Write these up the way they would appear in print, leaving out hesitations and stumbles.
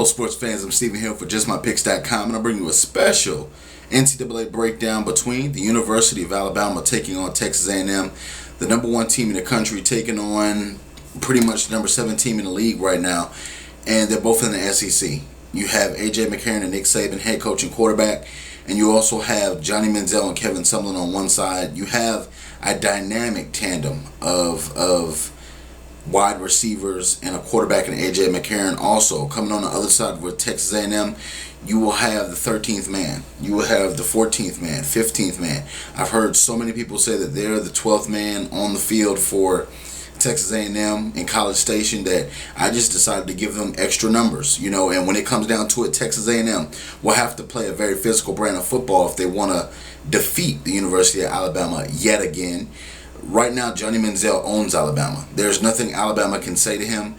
sports fans, I'm Stephen Hill for JustMyPicks.com, and I'm bringing you a special NCAA breakdown between the University of Alabama taking on Texas A&M, the number one team in the country taking on pretty much the number 7 team in the league right now, and they're both in the SEC. You have A.J. McCarron and Nick Saban, head coach and quarterback, and you also have Johnny Manziel and Kevin Sumlin on one side. You have a dynamic tandem of wide receivers and a quarterback in A.J. McCarron. Also coming on the other side with Texas A&M, you will have the 13th man, you will have the 14th man, 15th man. I've heard so many people say that they're the 12th man on the field for Texas A&M in College Station, that I just decided to give them extra numbers, and when it comes down to it, Texas A&M will have to play a very physical brand of football if they want to defeat the University of Alabama yet again. Right now, Johnny Manziel owns Alabama. There's nothing Alabama can say to him.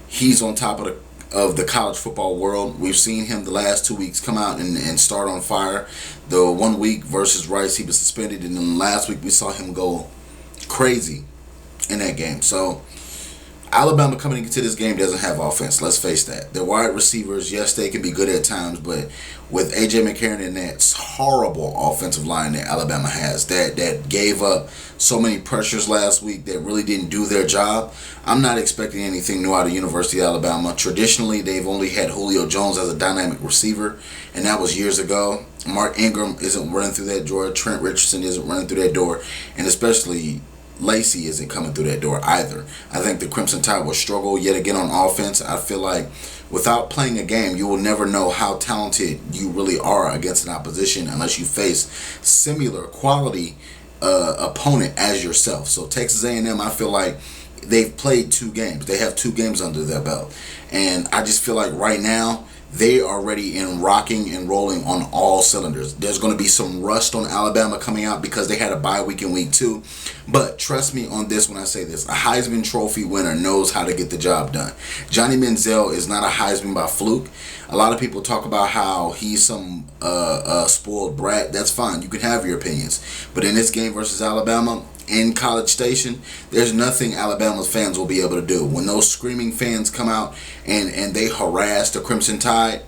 He's on top of the college football world. We've seen him the last 2 weeks come out and start on fire. The 1 week versus Rice, he was suspended, and then last week we saw him go crazy in that game. So Alabama coming into this game doesn't have offense. Let's face that. Their wide receivers, yes, they can be good at times, but with A.J. McCarron and that horrible offensive line that Alabama has, that gave up so many pressures last week that really didn't do their job, I'm not expecting anything new out of University of Alabama. Traditionally, they've only had Julio Jones as a dynamic receiver, and that was years ago. Mark Ingram isn't running through that door. Trent Richardson isn't running through that door, and especially Lacey isn't coming through that door either. I think the Crimson Tide will struggle yet again on offense. I feel like without playing a game, you will never know how talented you really are against an opposition unless you face similar quality opponent as yourself. So Texas A&M, I feel like they've played 2 games. They have 2 games under their belt. And I just feel like right now, they are ready and rocking and rolling on all cylinders. There's going to be some rust on Alabama coming out because they had a bye week in week 2. But trust me on this when I say this. A Heisman Trophy winner knows how to get the job done. Johnny Manziel is not a Heisman by fluke. A lot of people talk about how he's some spoiled brat. That's fine. You can have your opinions. But in this game versus Alabama, in College Station, there's nothing Alabama's fans will be able to do. When those screaming fans come out and they harass the Crimson Tide,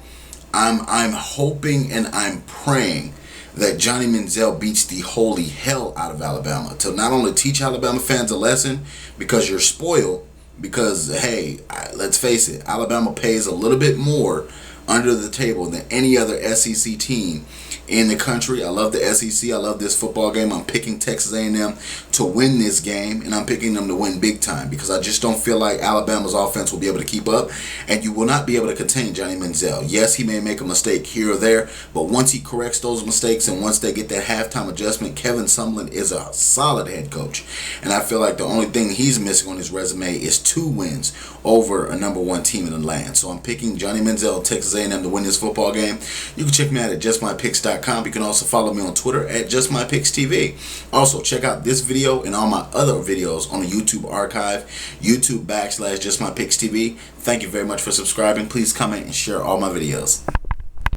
I'm hoping and I'm praying that Johnny Manziel beats the holy hell out of Alabama to not only teach Alabama fans a lesson because you're spoiled, because, hey, let's face it, Alabama pays a little bit more under the table than any other SEC team in the country. I love the SEC. I love this football game. I'm picking Texas A&M to win this game, and I'm picking them to win big time because I just don't feel like Alabama's offense will be able to keep up, and you will not be able to contain Johnny Manziel. Yes, he may make a mistake here or there, but once he corrects those mistakes and once they get that halftime adjustment, Kevin Sumlin is a solid head coach, and I feel like the only thing he's missing on his resume is 2 wins over a number 1 team in the land. So I'm picking Johnny Manziel, Texas A&M to win this football game. You can check me out at JustMyPicks.com. You can also follow me on Twitter at JustMyPicksTV. Also, check out this video and all my other videos on the YouTube archive, YouTube / JustMyPicksTV. Thank you very much for subscribing. Please comment and share all my videos.